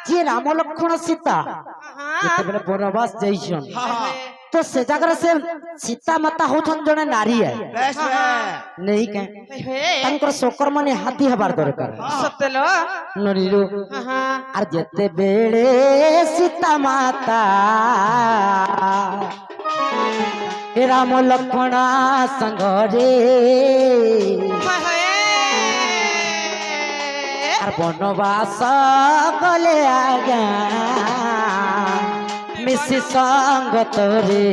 जे राम लक्ष्मण सीता जेतेबेले वनवास जाइछन तो से जगह से सीता माता होथन जने नारी है नहीं के तंकर सोकर्म निहाती हबार दरकार सतेलो नरीरो आर जेतेबेले सीता माता राम लक्ष्मण संगरे वनवास गले आज्ञा मिसी संगत रे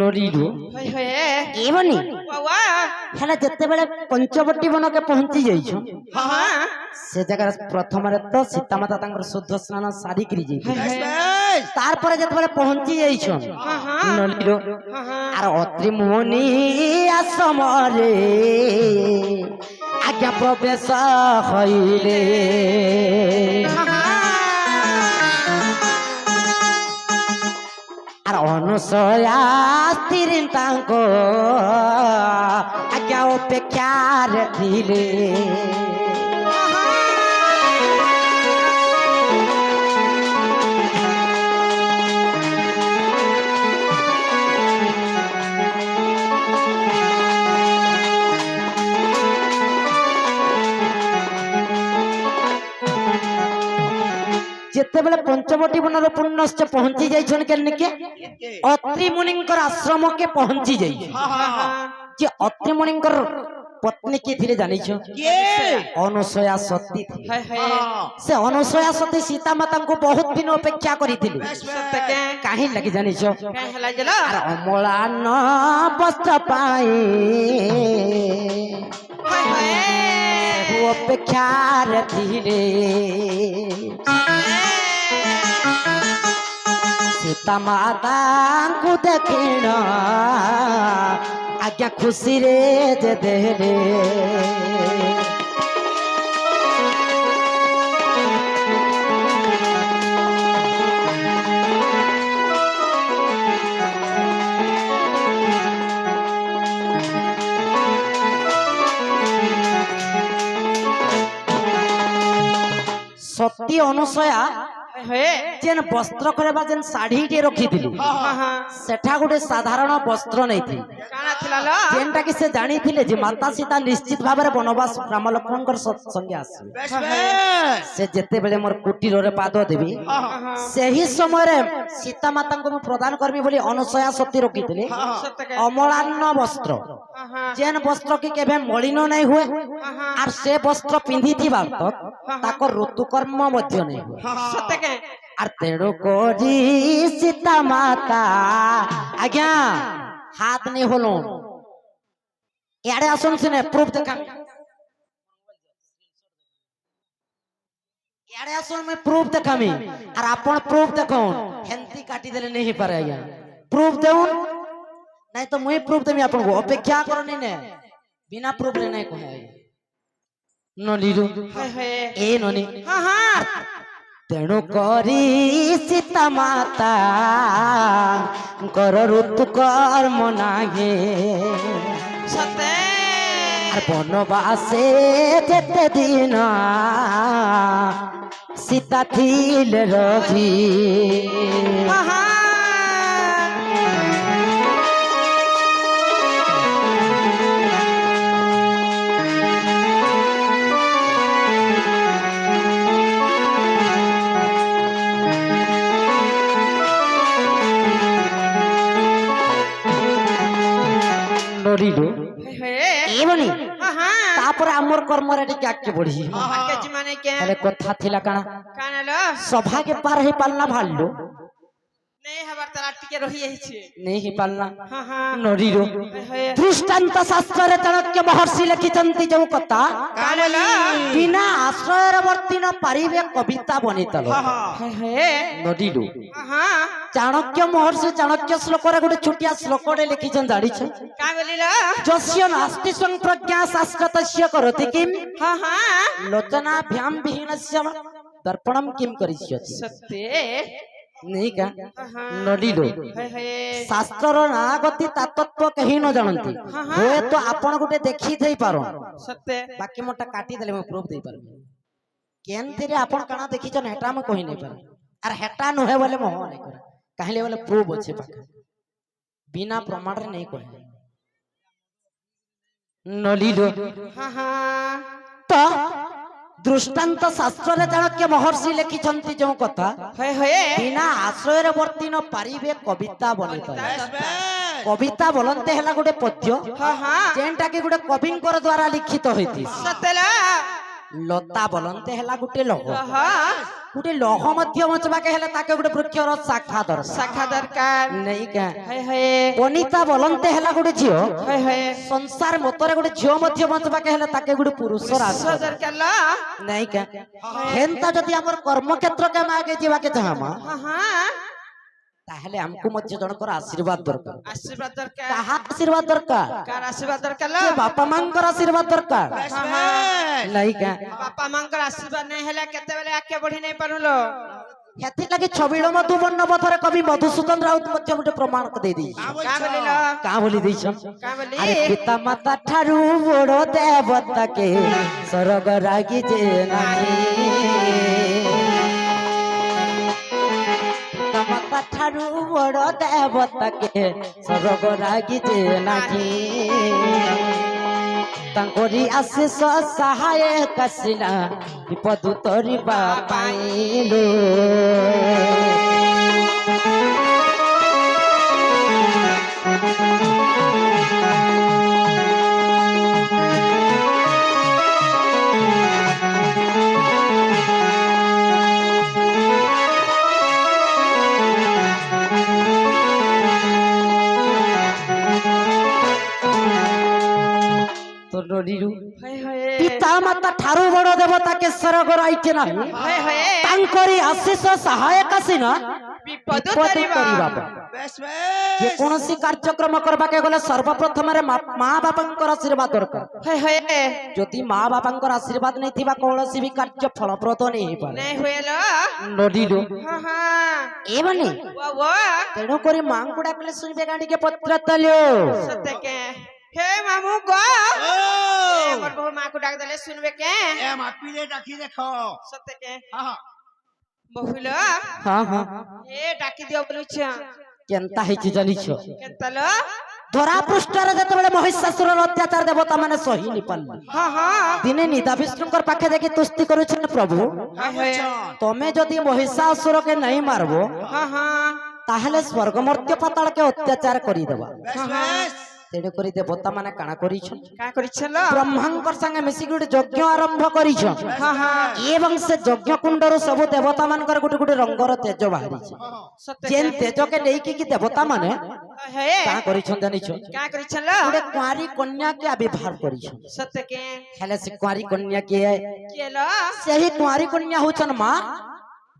नरीरो एवनी हेला जत्ते बेले पंचवटी वन के पहुंची जाइछो से जगह प्रथम रे तो सीता माता तांकर शुद्ध स्नान सारी करी जाई तार पर जत्ते बेले पहुंची जाइछो नरीरो आर अत्रि मुनि आश्रम रे आज्ञा प्रवेश हइले अनुसया स्थिर तांको आज्ञा अपेक्षा रखिले जेतेबेले पंचवटी वनर पुण्यश्च पहुंची जाइछन केनके अत्रि मुनिंकर आश्रम के पहुंची जाइछ जे अत्रि मुनिंकर पत्नी के थिले जानिछो अनुसया सती थी से अनुसया सती सीता माता को बहुत दिन अपेक्षा करिथिले काहे लागि जानिछो अरे अमला न वस्त्र पाई वो अपेक्षा रखिले सीता माता को देखिन आज्ञा खुशी रे जे देले सती अनुसया जेन वस्त्र करबा जेन साड़ी टे रखी दिली सेठा गोटे साधारण वस्त्र नहीं थी जेनटा कि से जानी थिले जे माता सीता निश्चित भाबरे वनवास राम लक्ष्मणकर संगे आसी से जेते बेले मोर कुटीर रे पाद देबी सेही समय रे सीता माता को प्रदान करबी बोली अनुसया सती रखी थिले अमलान्न वस्त्र जेन वस्त्र की केबे मलिन नहीं हुए और से वस्त्र पिंधी थिबा ताको ऋतुकर्म मध्य नहीं हुए और तेणु कोरी सीता माता आज्ञा हाथ नहीं होलो यारे आसन सुने प्रूफ देखा यारे आसन में प्रूफ देखा मी और आपण प्रूफ देखो हेंती काटी देले नहीं पारे आज्ञा प्रूफ देउन नहीं तो मुई प्रूफ देमी आपण को अपेक्षा करनी ने बिना प्रूफ रे नहीं कोने नलीरो ए ननी हां हां तेणु करी सीता माता कर ऋतु कर्म नागे सते वनवासे जेते दिन सीता थिल रही नरीलो एवनी तापर हमर कर्म रे टिके आके बढ़ी आके माने के अरे कथा थिला काना कानालो सभा के पार हे पालना भाललो नहीं हमार तारा टिके रही है नहीं पालना हाँ हाँ नडीरो दृष्टांत शास्त्र चाणक्य महर्षि लिखिचंती जो कथा कालेला बिना आश्रयर वर्ती न पारिबे कविता बनितल नडीरो हाँ चाणक्य महर्षि चाणक्य श्लोक रे गोटे छोटिया श्लोक रे लिखिचन जानिछ का बोलिला जस्य नास्ति संप्रज्ञा शास्त्रतस्य करोति किम हाँ हाँ लोचनाभ्याम विहीनस्य दर्पणम किम करिष्यति सत्य नहीं का नडीलो शास्त्र ना गति तात्त्व कहीं न जानती हुए तो आपण गोटे देखि थई पारो सत्य बाकी मोटा काटी देले मैं प्रूफ दे पार केनते रे आपण काना देखि छन हेटा में कहि नै पार अर हेटा न है बोले मोह नै कर कहले बोले प्रूफ अछि पाखा बिना प्रमाण रे नहीं कहे नडीलो हाँ हाँ तो दृष्टांत शास्त्र रे चाणक्य महर्षि लिखिचंती जो कथा बिना आश्रय वर्ती न पारिबे कविता बनित कविता बोलते हला गोटे पद्य जेंटा के गोटे कविंकर द्वारा लिखित होइति सतेला लता बोलते हला गोटे लौह मध्य मचबा के हला ताके गोटे वृक्षर शाखा दरकार नहीं का वनिता बोलते हला गोटे झियो संसार मतरे गोटे झियो मध्य मचबा के हला ताके गोटे पुरुष दरकार नहीं का हेंता जदी हमर कर्म क्षेत्र के मागे जीवा के चाहमा ताहले हमको मध्य जनकर आशीर्वाद दरकार कहा आशीर्वाद दरकार कार आशीर्वाद दरकार बापा मांकर आशीर्वाद दरकार नहीं का बापा मांकर आशीर्वाद नहीं हला केते बेले आके बढ़ी नहीं पारुलो हेति लगे छबिल मधुबन पथरे कवि मधुसूदन राउत मध्य गोटे प्रमाण दे दी का बोलिलो का बोली दैछ का बोली अरे पिता माता ठारू बड़ो देवता के स्वर्ग रागी जे नाही पिता माता ठारू बड़ो देवता के स्वर्ग रागी जे नाही तांकोरी आशीष सहाय कसिना विपद तोरिबा पाइलो तो नडीरू पिता माता ठारू बड़ देवता के स्वर्ग राइके नाही तांकरी आशीष सहायक सिना विपद तोरिबा जे कोनोसी कार्यक्रम करबा के गले सर्वप्रथम रे मां बापांकर आशीर्वाद दरकार जदि मां बापांकर आशीर्वाद नै थिबा कोनोसी भी कार्य फलप्रद नै हे पारे नहीं होएलो नडीरू हां हां ए बने वो तेनो करी मां को डाकले सुनबे गांडी के पत्र तल्यो सत्य के हे मामू गो ए मोर बहु मां को डाक देले सुनबे के ए मापी ले डाकी देखो सत्य के हां बहुलो हां हां ए डाकी दियो बोलुछा केनता हे जानिछो केतलो धरा पृष्ठ रे जते बेले महिषासुर अत्याचार देवता माने सही नि पाल हां हां दिने निदा विष्णुकर पाखे देखि तुष्टि करूछन प्रभु तमे जदि महिषासुर के नहीं मारबो हां हां ताहले स्वर्ग मर्त्य पाताल के अत्याचार करी देबा बस तेने करी देवता माने काना करिछन का करिछलो ब्रह्मांकर संगे मिसी गुटे यज्ञ आरंभ करिछन हां हां एवं से यज्ञ कुंडर सब देवता मानकर गुटे गुटे रंगर तेज बाहरी सत्य जेन तेज के लेकी कि देवता माने हे का करिछन जानिछो का करिछलो गुटे कुंवारी कन्या के आविर्भाव करिछन सत्य के हेले से कुंवारी कन्या के केलो सही कुंवारी कन्या होछन मां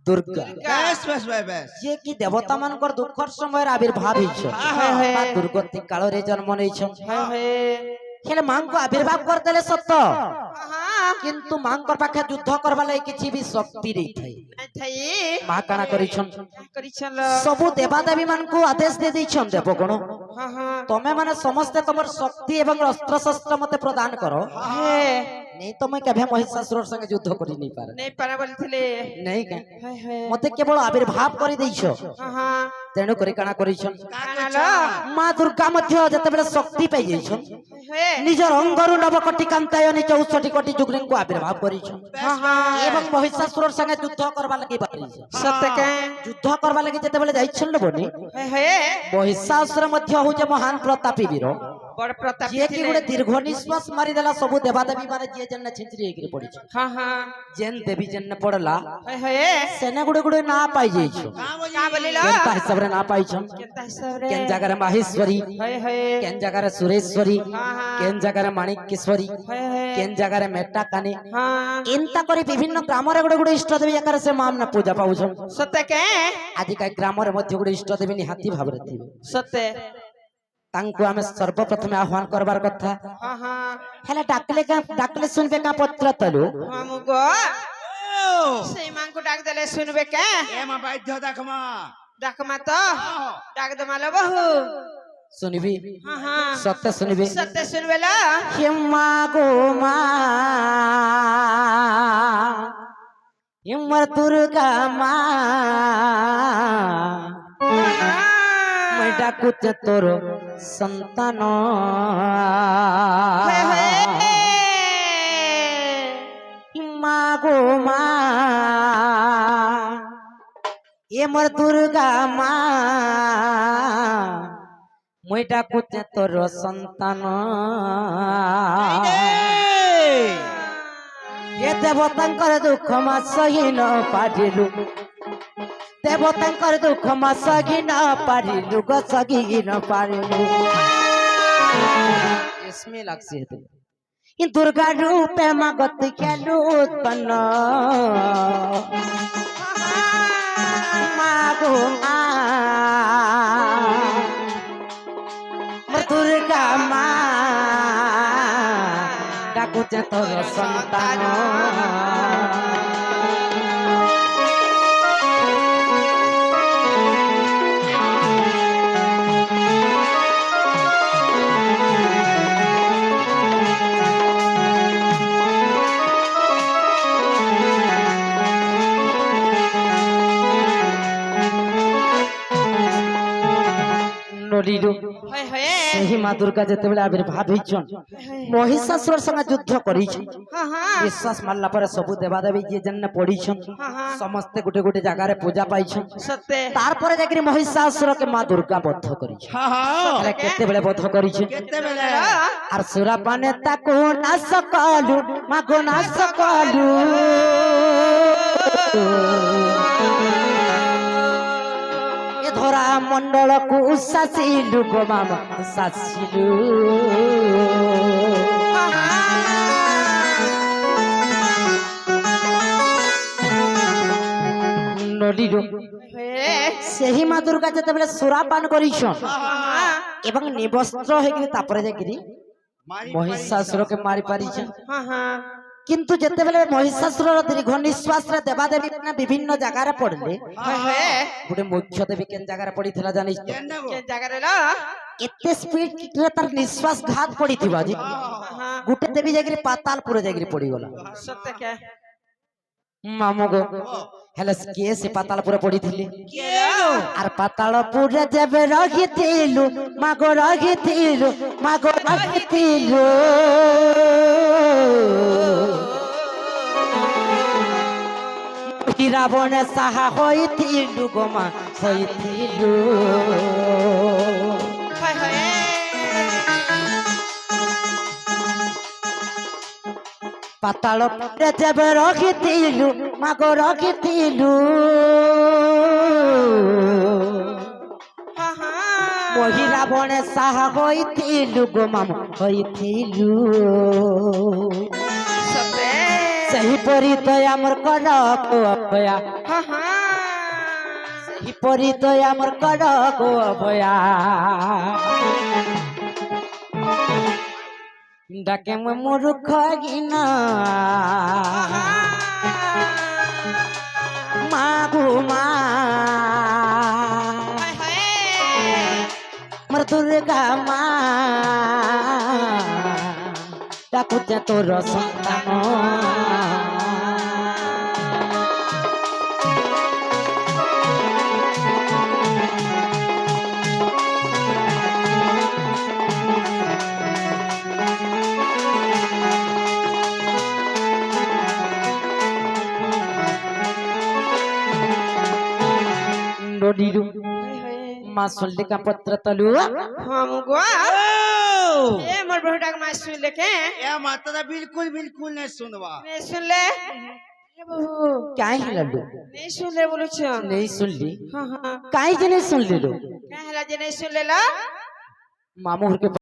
दुर्गा बस बस बस जे कि देवता मानकर दुखर समय आविर्भाव हिछ दुर्गति काल रे जन्म नैछ हेले मां को आविर्भाव कर देले सत्य किंतु मां को पाखे युद्ध करबा lai किछि भी शक्ति रे थई मां काना करिछन करिछलो सब देवा देवी मान को आदेश दे दैछन देवगण हां हां तमे माने समस्त तमर शक्ति एवं अस्त्र शस्त्र मते प्रदान करो हे नहीं तो मैं कभी महिषासुर संगे युद्ध करि नहीं पारे नहीं पारा बोलथिले नहीं का हे हे मते केवल आविर्भाव करि दैछो हां हां तेणु करी काना करिछन कानालो मां दुर्गा मध्य जते बेले शक्ति पाई जाइछन हे निजर अंगरु नवकोटि कांताय नि 64 कोटि जुगलिंग को आविर्भाव करिछन हां हां एवं महिषासुर संगे युद्ध करबा लागि बारी सत्य के युद्ध करबा लागि जते बेले जाइछन बनी हे महिषासुर मध्य होचे महान प्रतापी वीर ବଡ ପ୍ରତାପ ଯିଏ କି ଥିଲେ। ଗୋଟେ ଦୀର୍ଘ ନିଶ୍ୱାସ ମାରିଦେଲା ସବୁ ଦେବାଦେବୀ ମାନେ ଯିଏ ଯେନ୍ ଛିଞ୍ଚରି ହେଇକିରି ପଡିଛି ହଁ ହଁ ଯେନ୍ ଦେବୀ ଯେନ୍ ପଡଲା ହଏ ହଏ ସେନେ ଗୋଟେ ଗୋଟେ ନା ପାଇ ଯାଇଛୁ କା ବୋଲିଲ କେନ୍ତା ହିସାବରେ ନା ପାଇଛନ୍ କେନ୍ତା ହିସାବରେ କେନ୍ ଜାଗାରେ ମାହେଶ୍ଵରୀ ହଏ ହଏ କେନ୍ ଜାଗାରେ ସୁରେଶ୍ଵରୀ ହଁ ହଁ କେନ୍ ଜାଗାରେ ମାଣିକେଶ୍ଵରୀ ହଏ ହଏ କେନ୍ ଜାଗାରେ ମେଟା କାନି ହଁ ଏନ୍ତା କରି ବିଭିନ୍ନ ଗ୍ରାମରେ ଗୋଟେ ଗୋଟେ ଇଷ୍ଟ ଦେବୀ ଆକାରରେ ସେ ମା ମାନେ ପୂଜା ପାଉଛନ୍ ସତେ କେ ଆଜିକା ଗ୍ରାମରେ ମଧ୍ୟ ଗୋଟେ ଇଷ୍ଟ ଦେବୀ ନିହାତି ଭାବରେ ଥିବେ ସତେ ତାଙ୍କୁ ଆମେ ସର୍ବପ୍ରଥମେ ଆହ୍ୱାନ କରବାର କଥା ହଁ ହଁ ହେଲେ ଡାକଲେ ଶୁଣିବେ କା ପତ୍ର ତଲୁ ହଁ ମୁଁ ଗো ସେଇ ମାଙ୍କୁ ଡାକ ଦେଲେ শুনবে কে ଏ ମା ବାଧ୍ୟ ଦେଖମା ডাকমা তো ডাক দমালো বহু শুনিবি হ্যাঁ হ্যাঁ সত্য শুনিবি সত্যি শুনবে লো হিম্মা গো মা হিম্মর দুর্গা মা মই ডাকুছে তোর সন্তান হিম্মা গো মা এ মোর দুর্গা মা মই ডাকুছে তোর সন্তান এ দেবতাঙ্কর দুঃখ মা সহি ন পারিলু দেবতাঙ্কর দুঃখ মা সহি ন পারিলু গো সহি ন পারিলু इसमें লাগছে এতে ই দুর্গা রূপে মা গতি খেলু উৎপন্ন মা গো মা দুর্গা মা ডাকুছে তোর সন্তান নলিরু হয়ে হয়ে ସେହି ମା ଦୁର୍ଗା ଯେତେବେଳେ ଆବିର୍ଭାବ ହେଇଛନ୍ ମହିଷାସୁର ସଙ୍ଗେ ଯୁଦ୍ଧ କରିଛନ୍ হ্যাঁ হ্যাঁ ନିଶ୍ୱାସ ମାରିଲା ପରେ ସବୁ ଦେବାଦେବୀ ଯିଏ ଯେନ୍ ପଡିଛନ୍ হ্যাঁ হ্যাঁ ସମସ୍ତେ ଗୋଟେ ଗୋଟେ ଜାଗାରେ ପୂଜା ପାଇଛନ୍ সত্যি ତାରପରେ ଯାଇକିରି ମହିଷାସୁରକେ ମା ଦୁର୍ଗା ବଧ କରିଛନ୍ ହଁ ହଁ ହେଲେ କେତେବେଳେ ବଧ କରିଛନ୍ କେତେବେଳେ আর সুরাপানে তাকু নাশ কলু মাগো নাশ কলু এ ধরা মন্ডলকু শাসিলু গো মামা শাসিলু নলিলু ସେହି ମା ଦୁର୍ଗା ଯେତେବେଳେ ସୁରାପାନ କରିଛନ୍ ଏବଂ ନିବସ୍ତ୍ର ହେଇକିରି ତାପରେ ଯାଇକିରି ମହିଷାସୁରକେ ମାରି ପାରିଛନ୍ হ্যাঁ হ্যাঁ কিন্তু যেତେବେଳେ ମହିଷାସୁରର ଦୀର୍ଘ ନିଶ୍ୱାସରେ ଦେବାଦେବୀ ମାନେ ବିଭିନ୍ନ ଜାଗାରେ ପଡିଲେ হয়ে হয়ে ଗୋଟେ ମୁଖ୍ୟ ଦେବୀ କେନ୍ ଜାଗାରେ ପଡିଥିଲା ଜାଣିଛ কে জায়গারে লো ଏତେ ସ୍ପିଡରେ ତାର ନିଶ୍ୱାସ ଘାତ ପଡିଥିବା ଯେ হ্যাঁ ଗୋଟେ ଦେବୀ ଯାଇକିରି ପାତାଳପୁର ଯାଇକିରି ପଡିଗଲା সত্যি কে ମାମୁ ଗো ହେଲେ କିଏ ସେ ପାତାଳପୁର ପଡିଥିଲେ কে আর পাতালপুরে যেবে রখিଥିଲୁ মাগো রখিଥିଲୁ মাগো রখিଥିଲୁ রাবণে সাহা হইଥିଲୁ গো মা হইଥିଲু হয়ে হয়ে পাতালপুরে যেবে রখিଥିଲୁ মাগো রখিଥିଲু হ্যাঁ হ্যাঁ মহিলা বনে সাহা হইଥିଲୁ গো মামু হইଥିଲু সত্যি ସେହିପରି ତ ଆମର କର ଗୋ ଅଭୟା হ্যাঁ হ্যাঁ ସେହିପରି ତ ଆମର କର ଗୋ ଅଭୟା ডাকে মই মূর্খ গিনা মা গো মা হয়ে হয়ে মোর দুর্গা মা ডাকুছে তোর সন্তান নদীরু হয়ে হয়ে মা সল্লিকা পত্র তলু হ্যাঁ মু গো ए मोर बहु डाक माय सुन ले के ए माता बिल्कुल बिल्कुल नहीं सुनवा नहीं सुन ले ए बहु काहे है लड्डू नहीं सुन ले बोलू छ नहीं सुन ली हां हां काहे जे नहीं सुन ली लो काहे ला जे नहीं सुन ले ला मामू के